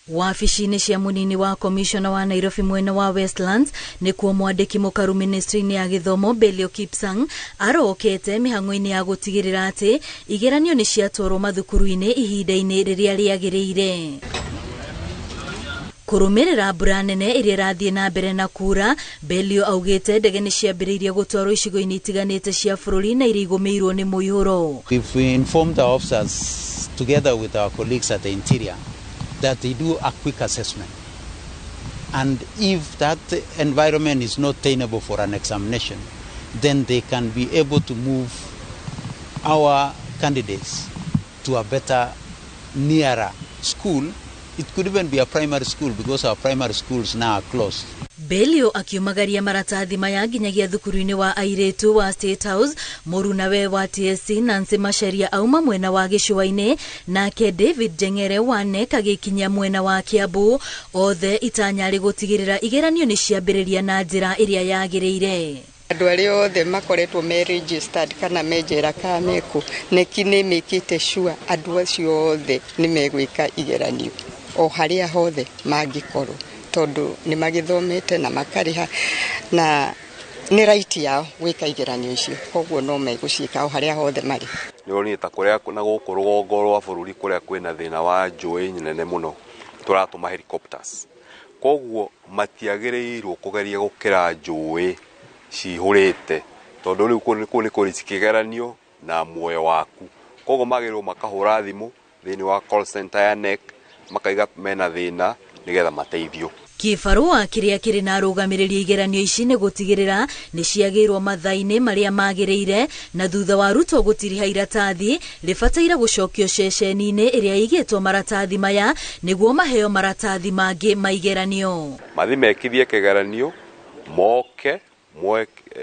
Wabici-inĩ cia munini wa komishona wa Nairobi mwena wa Westlands nĩkuo mwandĩki mũkaru ministry-inĩ ya gĩthomo Belio Kipsang arokete mĩhang'o-inĩ ya gũtigĩrĩra atĩ igeranio nĩ ciatwarwo mathukuru-inĩ ihinda-inĩ rĩrĩa rĩagĩrĩire. Kũrũmĩrĩra mbura nene ĩrĩa ĩrathiĩ na mbere na kura, Belio augĩte ndege nĩ ciambĩrĩirie gũtwarwo icigo-inĩ itiganĩte cia bũrũri na iria igũmĩirwo nĩ mũihũro. We informed our officers together with our colleagues at the interior that they do a quick assessment, and if that environment is not tenable for an examination, then they can be able to move our candidates to a better, nearer school. It could even be a primary school because our primary schools now are closed. Belio akiumagaria maratathi maya nginyagia thukuru-inĩ wa airĩtu wa State House, mũrunawe wa TSC Nancy Macharia auma mwena wa Gĩcũa-inĩ, nake David Jeng'ere wa NEC agĩkinya mwena wa Kiambu, othe itanya gũtigĩrĩra igeranio nĩ ciambĩrĩria na njĩra ĩrĩa yagĩrĩire. Andũ arĩa othe makoretwo me registered kana menjera kameko neki nĩ mĩkĩte sure andũ acio othe nĩ megwĩka igeranio o harĩa hothe mangĩkorwo, tondũ nĩ magĩthomete na makarĩha na nĩ right yao gwĩka igeranio icio, koguo no megũciĩka o harĩa hothe marĩ. Nĩ ũrĩa ta kũrĩa na gũkũ rũgongo rwa bũrũri kũrĩa kwĩna thĩna wa njũĩ nene mũno tũratũma helicopters, koguo matiagĩrĩirwo kũgeria gũkĩra njũĩ cihũrĩte, tondũ rĩu kũu nĩ kũrĩ kĩgeranio na muoyo waku, koguo magĩrĩirwo makahũra thimũ thĩinĩ wa call center ya NEC makaiga mena thĩna nĩgetha mateithio. Kĩbarũa kĩrĩa kĩrĩ na arũgamĩrĩri igeranio ici nĩ gũtigĩrĩra nĩ ciagĩrwo mathaa-inĩ marĩa magĩrĩire, na thutha wa arutwo gũtiriha iratathi rĩbataire gũcokio ceceni-inĩ ĩrĩa igĩtwo maratathi maya nĩguo maheo maratathi mangĩ ma igeranio. Mathi mekithie kĩgeranio moke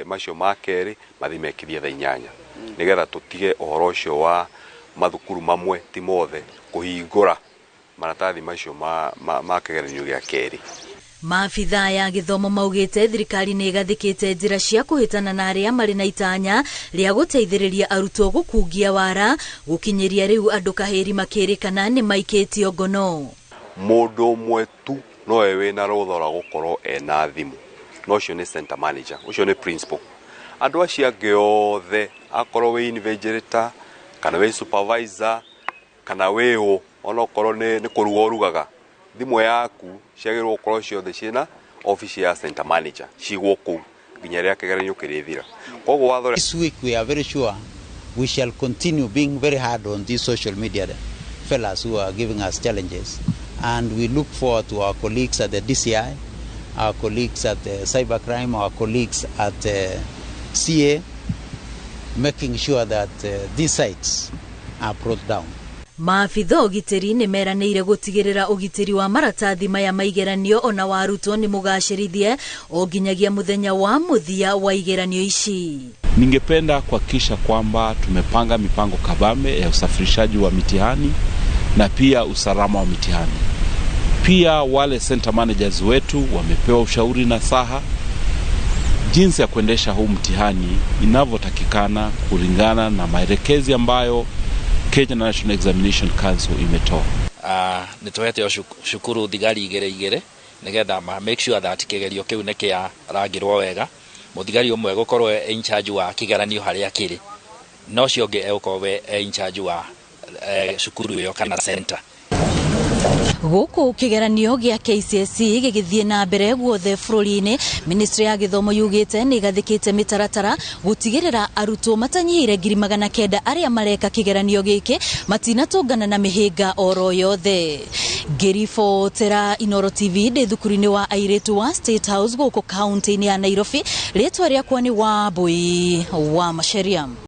macio ma kerĩ mathi mekithie thaa 8 nĩgetha tũtige ũhoro ũcio wa mathukuru mamwe ti mothe kũhingũra maratathi macio ma kĩgeranio gĩa kerĩ. Maabitha ya gĩthomo maugĩte thirikari nĩ ĩgathĩkĩte njĩra cia kũhĩtana na arĩa marĩ na itanya rĩa gũteithĩrĩria arutwo gũkungia wara, gũkinyĩria rĩu andũ kahĩri makĩrĩkana nĩ maikĩtio ngono. Mũndũ ũmwe tu nowe wĩna rũtha rwa gũkorwo ena thimũ, nocio nĩ center manager, ucio nĩ principal. Andũ acio angĩ othe akorwo wĩ invigilator kana wĩ supervisor kana wĩho onokorwo nĩ kũruga ũrugaga, thimũ yaku ciagĩrĩirwo gũkorwo ciothe ciĩna office ya center manager cigwo kũu nginya rĩrĩa kĩgeranio kĩrĩthira. Koguo watho this week we are very sure we shall continue being very hard on these social media fellas who are giving us challenges, and we look forward to our colleagues at the DCI, our colleagues at the cybercrime, our colleagues at CA, making sure that these sites are brought down. Maabitha ũgitĩri nĩ meranĩire gũtigĩrĩra ũgitĩri wa maratathi maya ma igeranio ona wa arutwo nĩ mũgacĩrithie o nginyagia mũthenya wa mũthia wa igeranio ici. Ningependa kuhakikisha kwamba tumepanga mipango kabambe ya usafirishaji wa mitihani na pia usalama wa mitihani. Pia wale center managers wetu wamepewa ushauri na saha jinsi ya kuendesha huu mtihani inavyotakikana kulingana na maelekezi ambayo Kenya National Examination Council imetoa. Nitwete shukuru thigari igere nigetha ma make sure that kigerio kiu nĩ kĩarangĩrwo wega, mũthigari ũmwe gũkorwo in charge wa kĩgeranio harĩa kĩrĩ, no cio ũngĩ egũkorwo in charge wa shukuru ĩyo kana center. Gũkũ kĩgeranio gĩa KCSE gĩgĩthiĩ na mbere guothe bũrũri-inĩ, ministry ya gĩthomo yugĩte nĩ igathĩkĩte mĩtaratara gũtigĩrĩra arutwo matanyihĩire 900 arĩa mareka kĩgeranio gĩkĩ matinatũngana na mĩhĩnga oro yothe. Ngĩribotera Inooro TV ndĩ thukuru-inĩ wa airĩtu wa State House gũkũ kaunti-inĩ ya Nairobi, rĩtwa rĩakwa nĩ Wambui wa Macharia.